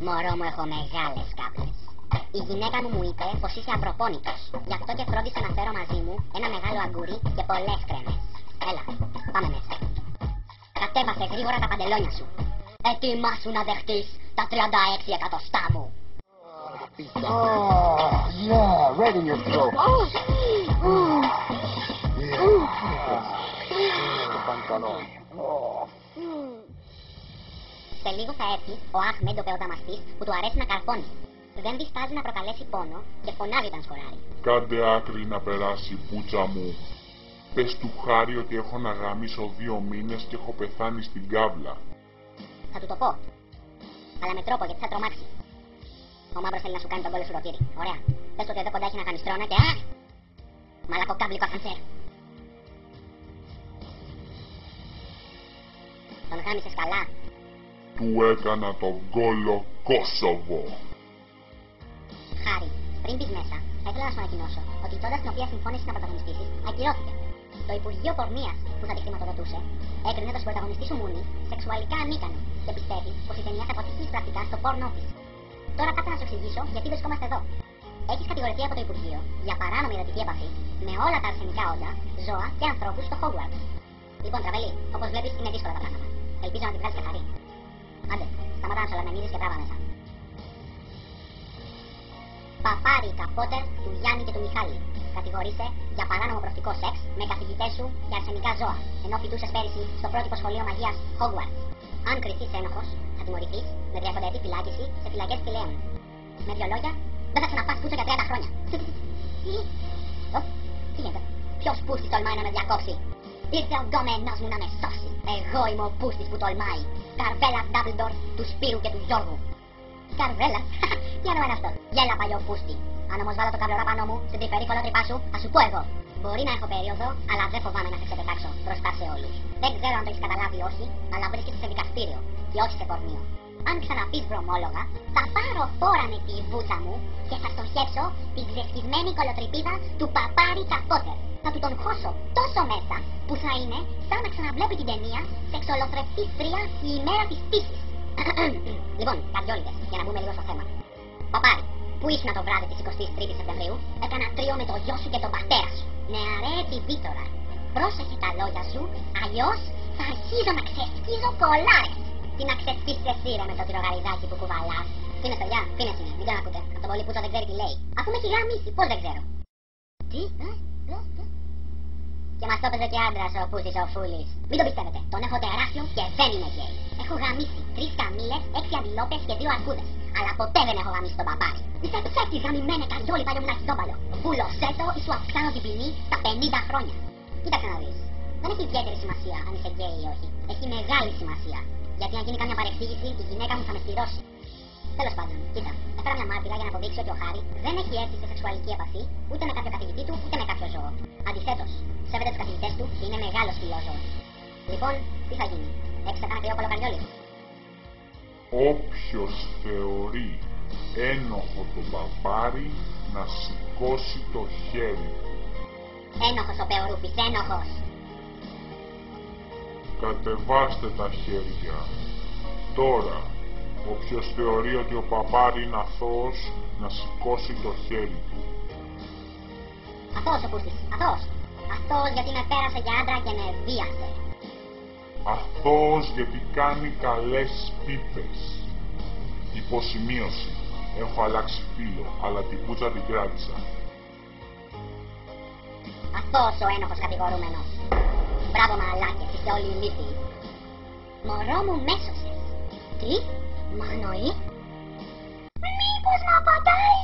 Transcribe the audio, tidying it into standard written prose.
Μωρό μου, έχω μεγάλες κάβλες. Η γυναίκα μου είπε πως είσαι απροπόνητος. Γι' αυτό και φρόντισε να φέρω μαζί μου ένα μεγάλο αγκούρι και πολλές κρέμες. Έλα, πάμε μέσα. Κατέβασε γρήγορα τα παντελόνια σου. Ετοιμάσου να δεχτείς τα 36 εκατοστά μου. Oh, yeah, right in your throat. Το πανtalone. Σε λίγο θα έρθει ο Άχμεντ, ο πεοδαμαστής, που του αρέσει να καρφώνει. Δεν διστάζει να προκαλέσει πόνο και φωνάζει όταν σκοράρει. Κάντε άκρη να περάσει, πουτσα μου. Πες του Χάρη ότι έχω να γαμίσω 2 μήνες και έχω πεθάνει στην κάβλα. Θα του το πω. Αλλά με τρόπο, γιατί θα τρομάξει. Ο μαύρος θέλει να σου κάνει τον κόλλο σου ρωτήρι. Ωραία. Πες του ότι εδώ κοντά έχει ένα κανιστρώνα και μαλακοκάβλικο ασανσέρ. Τον γάμισες καλά. Του έκανα τον κόλλο Κόσοβο. Χάρη, πριν μπεις μέσα, θα ήθελα να σου ανακοινώσω ότι η τσόντα στην οποία συμφώνησες να πρωταγωνιστήσεις ακυρώθηκε. Το Υπουργείο Πορνείας που θα τη χρηματοδοτούσε έκρινε το συμπρωταγωνιστή σου Μούνι σεξουαλικά ανίκανο και πιστεύει πως η ταινία θα αποτύχει πρακτικά στο πόρνο της. Τώρα κάτσε να σου εξηγήσω γιατί βρισκόμαστε εδώ. Έχεις κατηγορηθεί από το Υπουργείο για παράνομη ερωτική επαφή με όλα τα αρσενικά όντα, ζώα και ανθρώπους στο Hogwarts. Λοιπόν, Τραβελή, όπως βλέπεις είναι δύσκολα τα πράγματα. Ελπίζω να τη βγάλεις καθαρή. Άντε, σταματά να ψαλαμενίζεις και τράβα μέσα. Παπάρικα Πότερ του Γιάννη και του Μιχάλη. Κατηγορείσαι για παράνομο προστικό σεξ με καθηγητές σου για αρσενικά ζώα, ενώ φοιτούσες πέρυσι στο πρότυπο σχολείο μαγείας Hogwarts. Αν κριθείς ένοχος, θα τιμωρηθείς με 30 ετή φυλάκιση σε φυλακές Θηλαίων. Με 2 λόγια, δεν θα ξαναπάς πούτσο για 30 χρόνια. Τι γίνεται, ποιος πούστης τολμάει να με διακόψει? Ήρθε ο γκόμενός μου να με σώσει. Εγώ είμαι ο πούστης που τολμάει. Καρβέλας Ντάμπλντορ, του Σπύρου και του Γιώργου. Καρβέλα, τι όνομα είναι αυτό? Γέλα παλιό πούστη. Αν όμως βάλω το καβλορά πάνω μου, στην τρυφερή κολότρυπά σου, θα σου πω εγώ. Μπορεί να έχω περίοδο, αλλά δεν φοβάμαι να σε ξεπετάξω μπροστά σε όλους. Δεν ξέρω αν το έχεις καταλάβει ή όχι, αλλά βρίσκεσαι σε δικαστήριο και όχι σε πορνείο. Αν ξαναπείς βρωμόλογα, θα πάρω φόρα με τη βούτσα μου και θα στοχεύσω την ξεσκισμένη κολοτρυπίδα του Παπάρικα Πότερ. Θα του τον χώσω τόσο μέσα που θα είναι σαν να ξαναβλέπει την ταινία Σεξολοθρευτίστρια η ημέρα της πίσης. Λοιπόν, καρδιόλιδες, για να μπούμε λίγο στο θέμα. Παπάρι, που ήσουν το βράδυ της 23ης Σεπτεμβρίου, έκανα τρίο με το γιο σου και τον πατέρα σου. Νεαρέ Βίτορα, πρόσεχε τα λόγια σου, αλλιώς θα αρχίζω να ξεσκίζω κολάρες. Τι να ξεσκίσεις εσύ ρε με το τυρογαριδάκι που κουβαλάς? Φίνες παιδιά, φίνες είναι, μην τον ακούτε. Από τον πολύ πούτσο δεν ξέρει τι λέει. Αφού με έχει γαμίσει, πώς δεν ξέρω? Τι, Και μας το έπαιζε και άντρας ο Πούσης ο Φούλης. Μην το πιστεύετε, τον έχω τεράστιο και δεν είναι γκέι. Έχω γαμίσει 3 καμήλες, 6 αντιλόπες και 2 αρκούδες. Αλλά ποτέ δεν έχω γαμίσει τον παπάρι. Είσαι ψεύτης γαμημένε καριόλι παλιό μου να χιδόμπαλο. Βούλωσέ το ή σου αυξάνω την ποινή στα 50 χρόνια. Κοίταξε να δεις. Δεν έχει ιδιαίτερη σημασία αν είσαι γκέι ή όχι. Έχει μεγάλη σημασία. Γιατί αν γίνει κάμια παρεξήγηση, η γυναίκα μου θα με στηρώσει. Τέλος πάντων, κοίτα, έφερα μια μάρτυρα για να αποδείξει ότι ο Χάρη δεν έχει έρθει σε σεξουαλική επαφή ούτε με κάποιο καθηγητή του ούτε με κάποιο ζώο. Αντιθέτως, σέβεται τους καθηγητές του και είναι μεγάλο σκυλό ζώο. Λοιπόν, τι θα γίνει? Έχεις να κάνει κρυό κολοκαριόλι? Όποιος θεωρεί ένοχο τον Παπάρι να σηκώσει το χέρι. Ένοχος ο Πεορούφης, ένοχος. Κατεβάστε τα χέρια. Τώρα, όποιος θεωρεί ότι ο Παπάρι είναι αθώος, να σηκώσει το χέρι του. Αθώος ο Πούστης, αθώος. Αθώος γιατί με πέρασε για άντρα και με βίασε. Αθώος γιατί κάνει καλές πίπες. Υποσημείωση. Έχω αλλάξει φύλλο, αλλά την πούτσα την κράτησα. Αθώος ο ένοχος κατηγορούμενος. Μπράβο μαλάκες, είστε όλοι ηλίθιοι. Μωρό μου μέσωσες. Τι? Μανοή? Μήπως να πατάει?